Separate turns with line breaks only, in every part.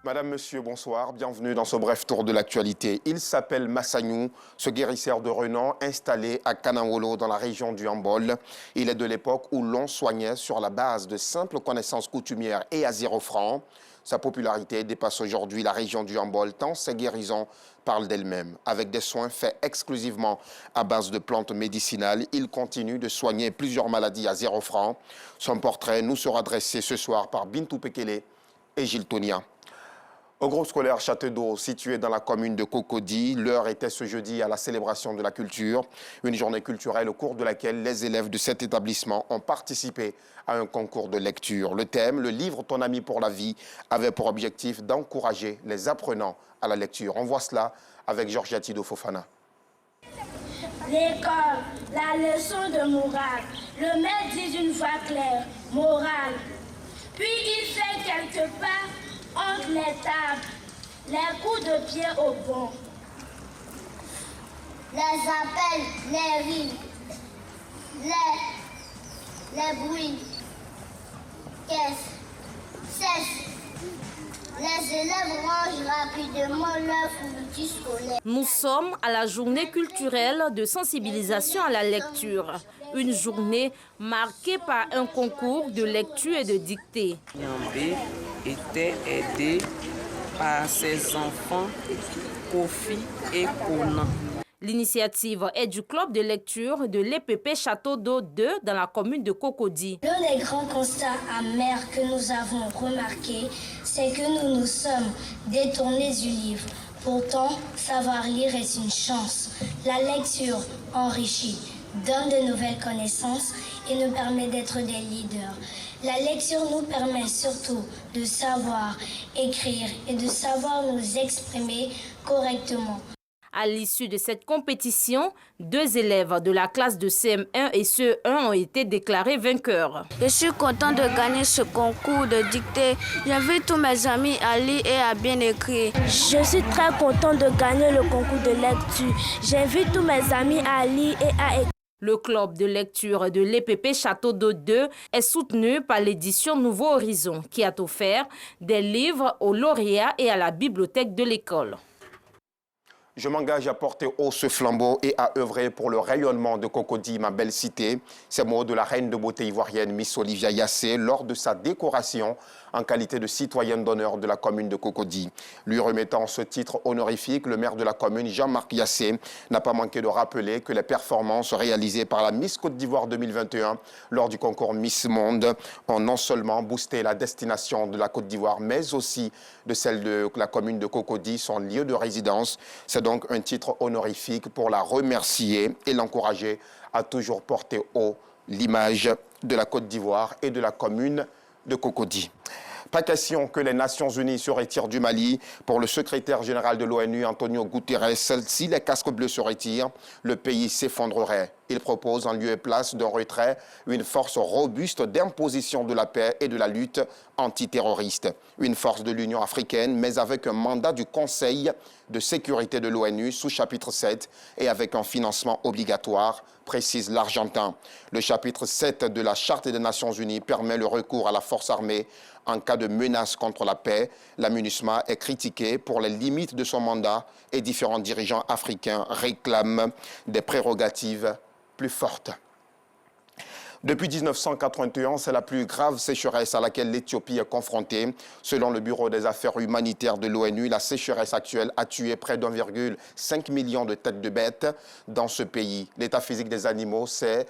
Madame, Monsieur, bonsoir. Bienvenue dans ce bref tour de l'actualité. Il s'appelle Massagnou, ce guérisseur de renom installé à Kanawolo dans la région du Hambol. Il est de l'époque où l'on soignait sur la base de simples connaissances coutumières et à 0 francs. Sa popularité dépasse aujourd'hui la région du Hambol tant ses guérisons parlent d'elles-mêmes. Avec des soins faits exclusivement à base de plantes médicinales, il continue de soigner plusieurs maladies à 0 francs. Son portrait nous sera dressé ce soir par Bintou Pekele et Gilles Tonia. Au groupe scolaire Château d'Eau, situé dans la commune de Cocody, l'heure était ce jeudi à la célébration de la culture, une journée culturelle au cours de laquelle les élèves de cet établissement ont participé à un concours de lecture. Le thème, le livre Ton ami pour la vie, avait pour objectif d'encourager les apprenants à la lecture. On voit cela avec Georgiati Do Fofana.
L'école, la leçon de morale. Le maître dit une voix claire, morale. Puis il fait quelque part entre les tables, les coups de pied au pont.
Les appels, les rires, les bruits, cessent. Les élèves rangent rapidement leur fourniture scolaire.
Nous sommes à la journée culturelle de sensibilisation à la lecture. Une journée marquée par un concours de lecture et de dictée.
Nyambé était aidé par ses enfants Kofi et Kona.
L'initiative est du club de lecture de l'EPP Château d'Eau 2 dans la commune de Cocody.
L'un des grands constats amers que nous avons remarqués, c'est que nous nous sommes détournés du livre. Pourtant, savoir lire est une chance. La lecture enrichit, donne de nouvelles connaissances et nous permet d'être des leaders. La lecture nous permet surtout de savoir écrire et de savoir nous exprimer correctement.
À l'issue de cette compétition, 2 élèves de la classe de CM1 et CE1 ont été déclarés vainqueurs.
Je suis content de gagner ce concours de dictée. J'invite tous mes amis à lire et à bien écrire.
Je suis très content de gagner le concours de lecture. J'invite tous mes amis à lire et à écrire.
Le club de lecture de l'EPP Château d'Eau 2 est soutenu par l'édition Nouveau Horizon qui a offert des livres aux lauréats et à la bibliothèque de l'école.
Je m'engage à porter haut ce flambeau et à œuvrer pour le rayonnement de Cocody, ma belle cité. Ces mots de la reine de beauté ivoirienne Miss Olivia Yassé lors de sa décoration en qualité de citoyenne d'honneur de la commune de Cocody. Lui remettant ce titre honorifique, le maire de la commune, Jean-Marc Yassé, n'a pas manqué de rappeler que les performances réalisées par la Miss Côte d'Ivoire 2021 lors du concours Miss Monde ont non seulement boosté la destination de la Côte d'Ivoire, mais aussi de celle de la commune de Cocody, son lieu de résidence. C'est donc un titre honorifique pour la remercier et l'encourager à toujours porter haut l'image de la Côte d'Ivoire et de la commune de Cocody. Pas question que les Nations Unies se retirent du Mali. Pour le secrétaire général de l'ONU, Antonio Guterres, si les casques bleus se retirent, le pays s'effondrerait. Il propose en lieu et place d'un retrait une force robuste d'imposition de la paix et de la lutte antiterroriste. Une force de l'Union africaine, mais avec un mandat du Conseil de sécurité de l'ONU sous chapitre 7 et avec un financement obligatoire, précise l'Argentin. Le chapitre 7 de la Charte des Nations Unies permet le recours à la force armée en cas de menace contre la paix. La MINUSMA est critiquée pour les limites de son mandat et différents dirigeants africains réclament des prérogatives plus fortes. Depuis 1981, c'est la plus grave sécheresse à laquelle l'Éthiopie est confrontée. Selon le Bureau des affaires humanitaires de l'ONU, la sécheresse actuelle a tué près d'1,5 million de têtes de bêtes dans ce pays. L'état physique des animaux s'est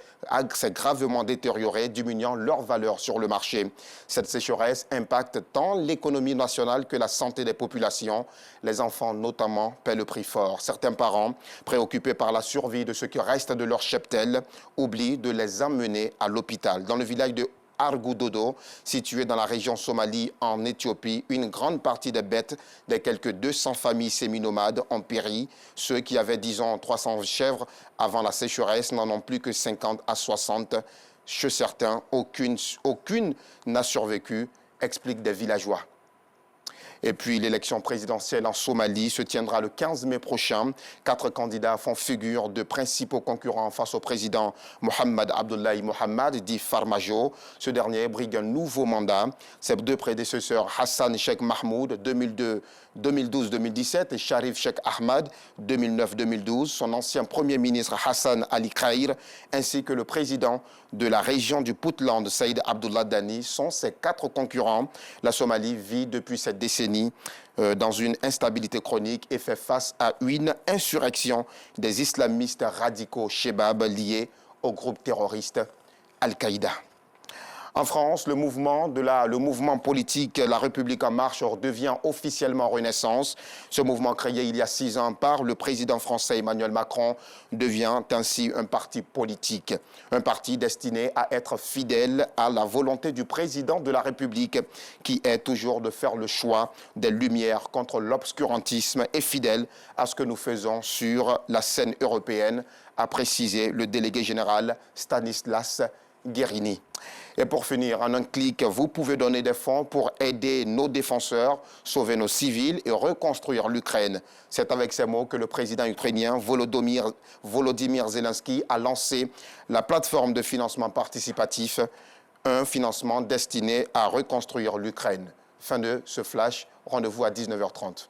gravement détérioré, diminuant leur valeur sur le marché. Cette sécheresse impacte tant l'économie nationale que la santé des populations. Les enfants, notamment, paient le prix fort. Certains parents, préoccupés par la survie de ce qui reste de leur cheptel, oublient de les amener à l'hôpital. Dans le village de Argudodo, situé dans la région Somalie en Éthiopie, une grande partie des bêtes des quelques 200 familles séminomades ont péri. Ceux qui avaient, disons, 300 chèvres avant la sécheresse n'en ont plus que 50 à 60. Chez certains, aucune n'a survécu, expliquent des villageois. Et puis l'élection présidentielle en Somalie se tiendra le 15 mai prochain. 4 candidats font figure de principaux concurrents face au président Mohamed Abdullahi Mohamed, dit Farmajo. Ce dernier brigue un nouveau mandat. Ses 2 prédécesseurs, Hassan Sheikh Mahmoud, 2012-2017, et Sharif Sheikh Ahmad, 2009-2012. Son ancien premier ministre Hassan Ali Khair, ainsi que le président de la région du Puntland, Saïd Abdullah Dani, sont ses 4 concurrents. La Somalie vit depuis cette décennie dans une instabilité chronique et fait face à une insurrection des islamistes radicaux Shebab liés au groupe terroriste Al-Qaïda. En France, le mouvement politique La République en marche devient officiellement Renaissance. Ce mouvement créé il y a 6 ans par le président français Emmanuel Macron devient ainsi un parti politique. Un parti destiné à être fidèle à la volonté du président de la République qui est toujours de faire le choix des lumières contre l'obscurantisme et fidèle à ce que nous faisons sur la scène européenne, a précisé le délégué général Stanislas Guérini. Et pour finir, en un clic, vous pouvez donner des fonds pour aider nos défenseurs, sauver nos civils et reconstruire l'Ukraine. C'est avec ces mots que le président ukrainien Volodymyr Zelensky a lancé la plateforme de financement participatif, un financement destiné à reconstruire l'Ukraine. Fin de ce flash, rendez-vous à 19h30.